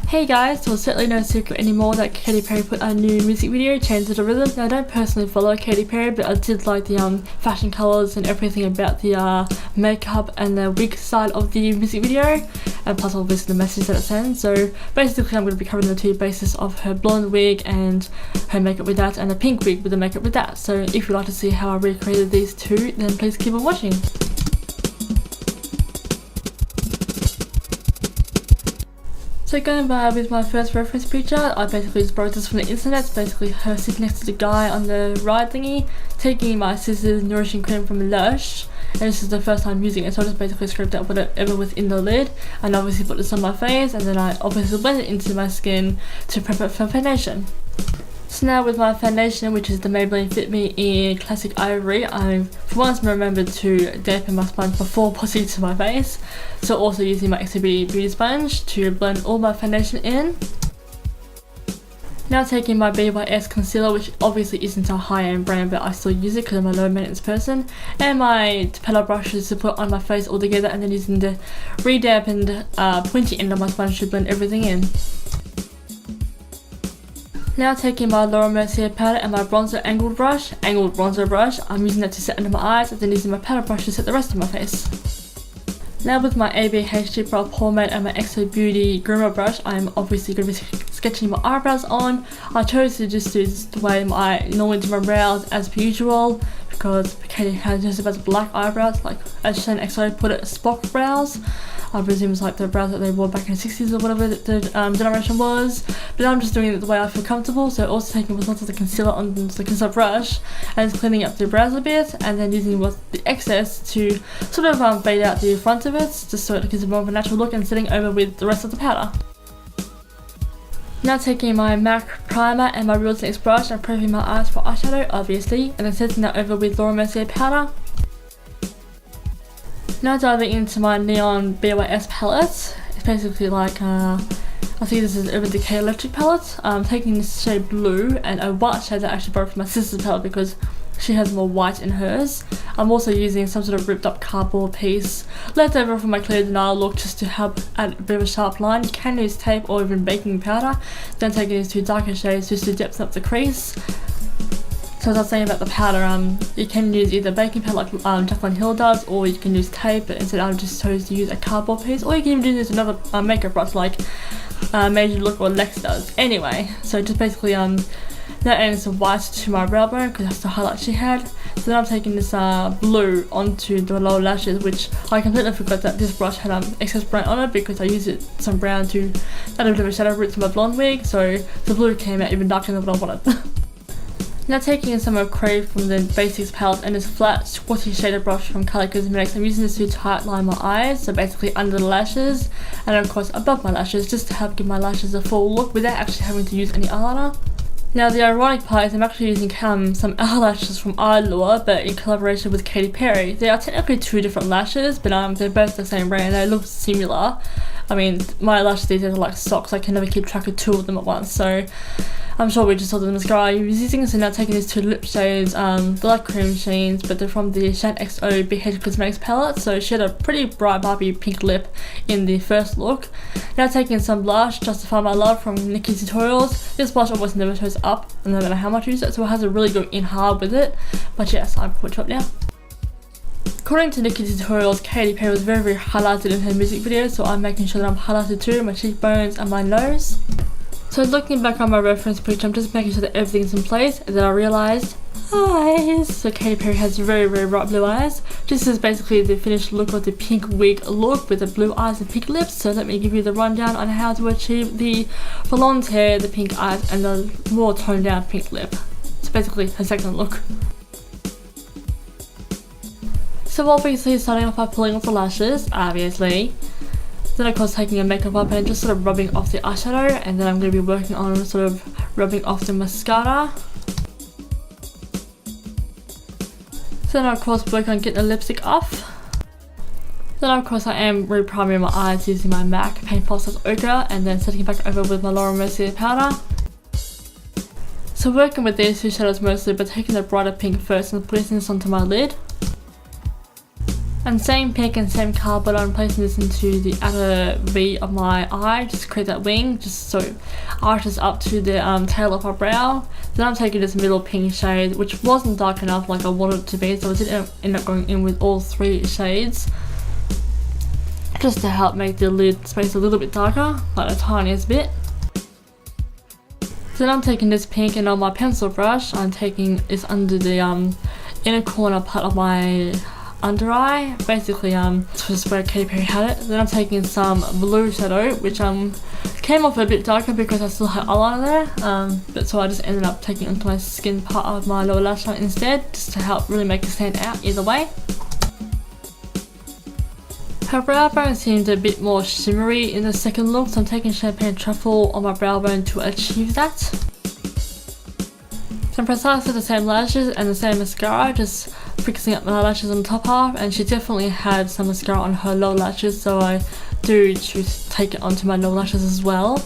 Hey guys, so it's certainly no secret anymore that Katy Perry put a new music video, Change the Rhythm. Now I don't personally follow Katy Perry, but I did like the fashion colours and everything about the makeup and the wig side of the music video, and plus obviously the message that it sends. So basically I'm going to be covering the two bases of her blonde wig and her makeup with that, and the pink wig with the makeup with that. So if you'd like to see how I recreated these two, then please keep on watching. So going by with my first reference picture, I basically just borrowed this from the internet. It's basically her sitting next to the guy on the ride thingy, taking my sister's nourishing cream from Lush, and this is the first time using it, so I just basically scraped out whatever was in the lid, and obviously put this on my face, and then I obviously blend it into my skin to prep it for foundation. So now with my foundation, which is the Maybelline Fit Me in Classic Ivory, I for once remembered to dampen my sponge before putting it to my face. So also using my Extra Beauty sponge to blend all my foundation in. Now taking my BYS concealer, which obviously isn't a high-end brand, but I still use it because I'm a low-maintenance person, and my petal brushes to put on my face all together, and then using the redampened pointy end of my sponge to blend everything in. Now taking my Laura Mercier palette and my angled bronzer brush, I'm using that to set under my eyes, and then using my powder brush to set the rest of my face. Now with my ABH Brow Pomade and my XO Beauty groomer brush, I'm obviously going to be sketching my eyebrows on. I chose to just do this the way I normally do my brows as per usual, because Katy has just about black eyebrows, like as Shane XO put it, Spock brows. I presume it's like the brows that they wore back in the 60s or whatever the generation was. But I'm just doing it the way I feel comfortable, so also taking lots of the concealer on the concealer brush and just cleaning up the brows a bit, and then using the excess to sort of fade out the front of it, just so it gives it more of a natural look, and setting over with the rest of the powder. Now taking my MAC primer and my Real Techniques brush and prepping my eyes for eyeshadow, obviously, and then setting that over with Laura Mercier powder. Now diving into my Neon BYS palette. It's basically like, I think this is Urban Decay Electric palette. I'm taking this shade blue and a white shade that I actually borrowed from my sister's palette because she has more white in hers. I'm also using some sort of ripped up cardboard piece left over from my clear denial look just to help add a bit of a sharp line. You can use tape or even baking powder. Then taking these two darker shades just to depth up the crease. So as I was saying about the powder, you can use either baking powder like Jaclyn Hill does, or you can use tape, but instead I just chose to use a cardboard piece, or you can even use another makeup brush like Major Look or Lex does. Anyway, so just basically now adding some white to my brow bone because that's the highlight she had. So then I'm taking this blue onto the lower lashes, which I completely forgot that this brush had excess brown on it because I used some brown to add a bit of a shadow root to my blonde wig, so the blue came out even darker than what I wanted. Now taking in some of Crave from the Basics palette and this flat squatty shader brush from Color Cosmetics, I'm using this to tightline my eyes, so basically under the lashes, and of course above my lashes, just to help give my lashes a full look without actually having to use any eyeliner. Now the ironic part is I'm actually using some eyelashes from Eyelure, but in collaboration with Katy Perry. They are technically two different lashes, but they're both the same brand. They look similar. I mean, my lashes these days are like socks. I can never keep track of two of them at once, so I'm sure we just saw the mascara I was using. So now taking these two lip shades, they're like cream sheens, but they're from the Shane XO BH Cosmetics palette. So she had a pretty bright Barbie pink lip in the first look. Now taking some blush, Justify My Love from Nikki's Tutorials. This blush almost never shows up, and no matter how much I use it, so it has to really go in hard with it. But yes, I'm put up now. According to Nikki's Tutorials, Katy Perry was very highlighted in her music video, so I'm making sure that I'm highlighted too, my cheekbones and my nose. So looking back on my reference picture, I'm just making sure that everything's in place, and then I realised, eyes! So Katy Perry has very bright blue eyes. This is basically the finished look of the pink wig look with the blue eyes and pink lips, so let me give you the rundown on how to achieve the blonde hair, the pink eyes and the more toned down pink lip. It's basically her second look. So obviously starting off by pulling off the lashes, obviously. Then of course taking a makeup wipe and just sort of rubbing off the eyeshadow, and then I'm going to be working on sort of rubbing off the mascara. Then of course work on getting the lipstick off. Then of course I am re-priming my eyes using my MAC Paint Process Ochre, and then setting it back over with my Laura Mercier powder. So working with these two shadows mostly, but taking the brighter pink first and putting this onto my lid. And same pink and same colour, but I'm placing this into the outer V of my eye just to create that wing, just so it arches up to the tail of my brow. Then I'm taking this middle pink shade, which wasn't dark enough like I wanted it to be, so I did end up going in with all 3 shades, just to help make the lid space a little bit darker, like the tiniest bit. Then I'm taking this pink, and on my pencil brush I'm taking this under the inner corner part of my under eye, basically just where Katy Perry had it. Then I'm taking some blue shadow, which came off a bit darker because I still had eyeliner there, but so I just ended up taking it onto my skin part of my lower lash line instead, just to help really make it stand out either way. Her brow bone seemed a bit more shimmery in the second look, so I'm taking Champagne Truffle on my brow bone to achieve that. So I'm precisely the same lashes and the same mascara, just fixing up my lashes on the top half, and she definitely had some mascara on her lower lashes, so I do choose to take it onto my lower lashes as well.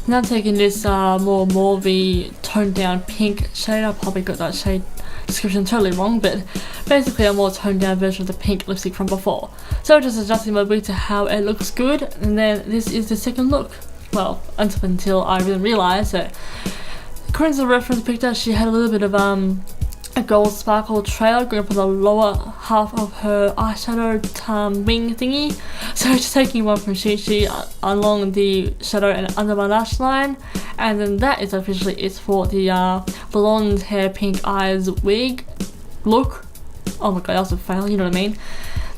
Now I'm taking this more mauvey toned down pink shade. I probably got that shade description totally wrong, but basically a more toned down version of the pink lipstick from before. So just adjusting my wig to how it looks good, and then this is the second look. Well, until I really realised that according to the reference picture, she had a little bit of a gold sparkle trail going up on the lower half of her eyeshadow wing thingy. So just taking one from Chi along the shadow and under my lash line, and then that is officially it for the blonde hair pink eyes wig look. Oh my god, that was a fail, you know what I mean.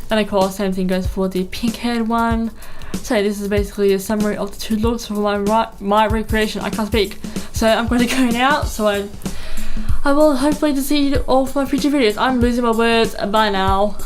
And of course same thing goes for the pink haired one. So this is basically a summary of the 2 looks for my recreation. I can't speak, so I'm going to go now, so I will hopefully to see you all for my future videos. I'm losing my words. Bye now.